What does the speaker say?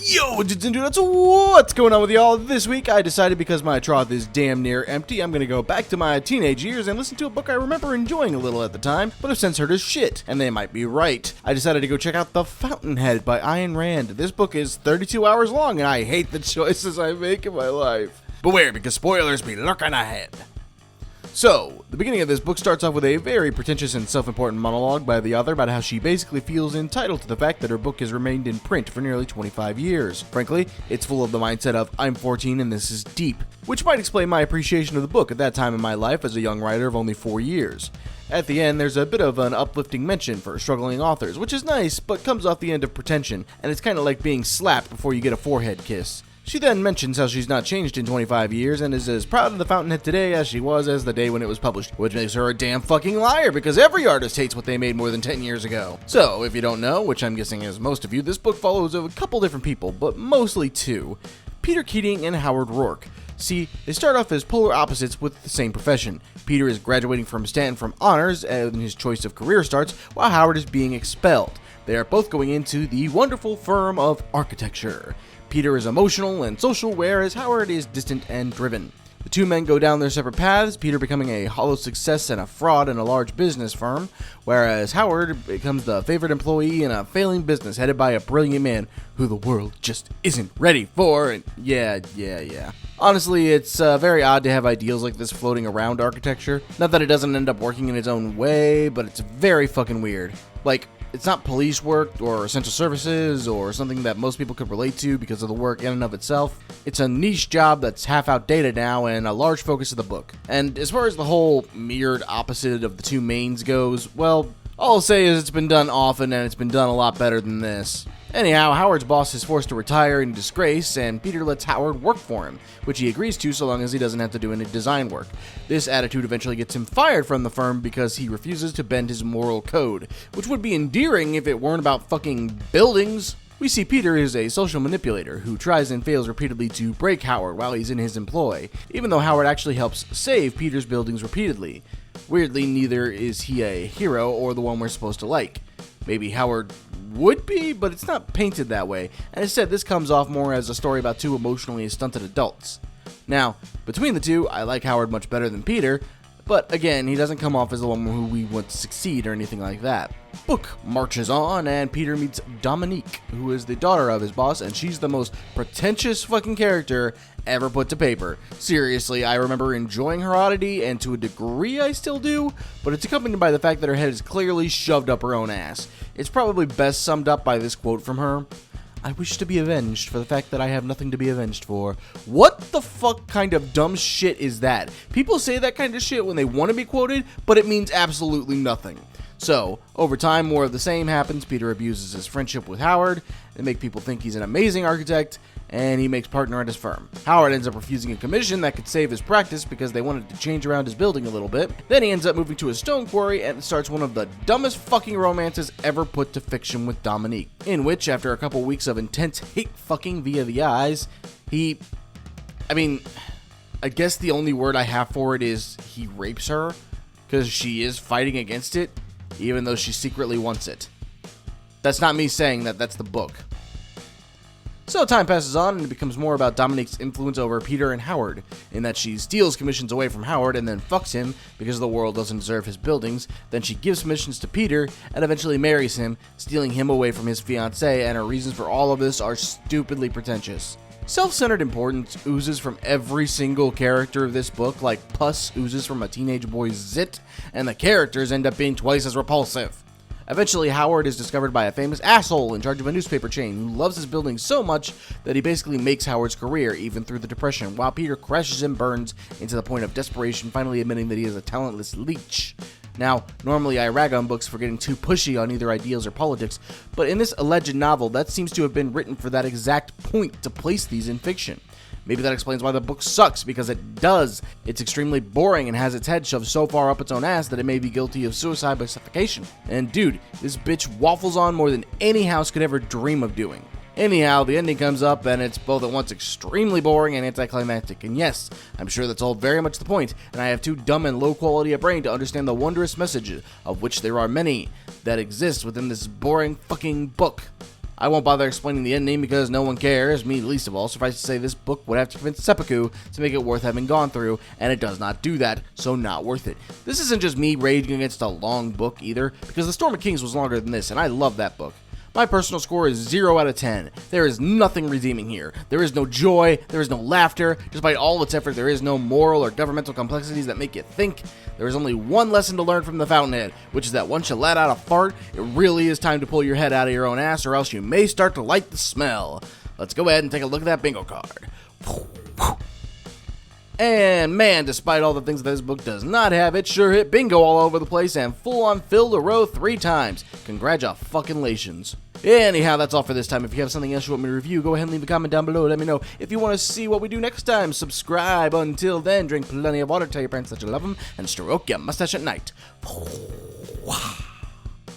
Yo, dudes and dudettes, what's going on with y'all? This week I decided because my trough is damn near empty, I'm gonna go back to my teenage years and listen to a book I remember enjoying a little at the time, but have since heard as shit, and they might be right. I decided to go check out The Fountainhead by Ayn Rand. This book is 32 hours long, and I hate the choices I make in my life. Beware, because spoilers be lurking ahead. So, the beginning of this book starts off with a very pretentious and self-important monologue by the author about how she basically feels entitled to the fact that her book has remained in print for nearly 25 years. Frankly, it's full of the mindset of, I'm 14 and this is deep, which might explain my appreciation of the book at that time in my life as a young writer of only 4 years. At the end, there's a bit of an uplifting mention for struggling authors, which is nice, but comes off the end of pretension, and it's kind of like being slapped before you get a forehead kiss. She then mentions how she's not changed in 25 years and is as proud of The Fountainhead today as she was as the day when it was published, which makes her a damn fucking liar because every artist hates what they made more than 10 years ago. So, if you don't know, which I'm guessing is most of you, this book follows a couple different people, but mostly two: Peter Keating and Howard Rourke. See, they start off as polar opposites with the same profession. Peter is graduating from Stanton from honors and his choice of career starts, while Howard is being expelled. They are both going into the wonderful firm of architecture. Peter is emotional and social, whereas Howard is distant and driven. The two men go down their separate paths, Peter becoming a hollow success and a fraud in a large business firm, whereas Howard becomes the favorite employee in a failing business headed by a brilliant man who the world just isn't ready for, and yeah. Honestly, it's very odd to have ideals like this floating around architecture. Not that it doesn't end up working in its own way, but it's very fucking weird. Like, it's not police work or essential services or something that most people could relate to because of the work in and of itself. It's a niche job that's half outdated now and a large focus of the book. And as far as the whole mirrored opposite of the two mains goes, well, all I'll say is it's been done often and it's been done a lot better than this. Anyhow, Howard's boss is forced to retire in disgrace, and Peter lets Howard work for him, which he agrees to so long as he doesn't have to do any design work. This attitude eventually gets him fired from the firm because he refuses to bend his moral code, which would be endearing if it weren't about fucking buildings. We see Peter is a social manipulator who tries and fails repeatedly to break Howard while he's in his employ, even though Howard actually helps save Peter's buildings repeatedly. Weirdly, neither is he a hero or the one we're supposed to like. Maybe Howard would be, but it's not painted that way, and instead this comes off more as a story about two emotionally stunted adults. Now, between the two, I like Howard much better than Peter, but again, he doesn't come off as the one who we want to succeed or anything like that. Book marches on, and Peter meets Dominique, who is the daughter of his boss, and she's the most pretentious fucking character ever put to paper. Seriously, I remember enjoying her oddity, and to a degree I still do, but it's accompanied by the fact that her head is clearly shoved up her own ass. It's probably best summed up by this quote from her: "I wish to be avenged for the fact that I have nothing to be avenged for." What the fuck kind of dumb shit is that? People say that kind of shit when they want to be quoted, but it means absolutely nothing. So, over time, more of the same happens. Peter abuses his friendship with Howard. They make people think he's an amazing architect, and he makes partner at his firm. Howard ends up refusing a commission that could save his practice because they wanted to change around his building a little bit. Then he ends up moving to a stone quarry and starts one of the dumbest fucking romances ever put to fiction with Dominique, in which, after a couple weeks of intense hate fucking via the eyes, I guess the only word I have for it is he rapes her, because she is fighting against it, even though she secretly wants it. That's not me saying that, that's the book. So time passes on, and it becomes more about Dominique's influence over Peter and Howard, in that she steals commissions away from Howard and then fucks him because the world doesn't deserve his buildings. Then she gives commissions to Peter and eventually marries him, stealing him away from his fiancée, and her reasons for all of this are stupidly pretentious. Self-centered importance oozes from every single character of this book, like pus oozes from a teenage boy's zit, and the characters end up being twice as repulsive. Eventually, Howard is discovered by a famous asshole in charge of a newspaper chain who loves his building so much that he basically makes Howard's career even through the Depression, while Peter crashes and burns into the point of desperation, finally admitting that he is a talentless leech. Now, normally I rag on books for getting too pushy on either ideals or politics, but in this alleged novel, that seems to have been written for that exact point, to place these in fiction. Maybe that explains why the book sucks, because it does. It's extremely boring and has its head shoved so far up its own ass that it may be guilty of suicide by suffocation. And dude, this bitch waffles on more than any house could ever dream of doing. Anyhow, the ending comes up, and it's both at once extremely boring and anticlimactic. And yes, I'm sure that's all very much the point, and I have too dumb and low quality a brain to understand the wondrous messages, of which there are many, that exist within this boring fucking book. I won't bother explaining the ending because no one cares, me least of all. Suffice to say, this book would have to convince seppuku to make it worth having gone through, and it does not do that, so not worth it. This isn't just me raging against a long book either, because The Storm of Kings was longer than this, and I love that book. My personal score is 0 out of 10. There is nothing redeeming here. There is no joy, there is no laughter. Despite all its effort, there is no moral or governmental complexities that make you think. There is only one lesson to learn from the Fountainhead, which is that once you let out a fart, it really is time to pull your head out of your own ass, or else you may start to like the smell. Let's go ahead and take a look at that bingo card. And man, despite all the things that this book does not have, it sure hit bingo all over the place and full on filled a row 3 times. Congratulations. Anyhow, that's all for this time. If you have something else you want me to review, go ahead and leave a comment down below. Let me know. If you want to see what we do next time, subscribe. Until then, drink plenty of water, tell your parents that you love them, and stroke your mustache at night.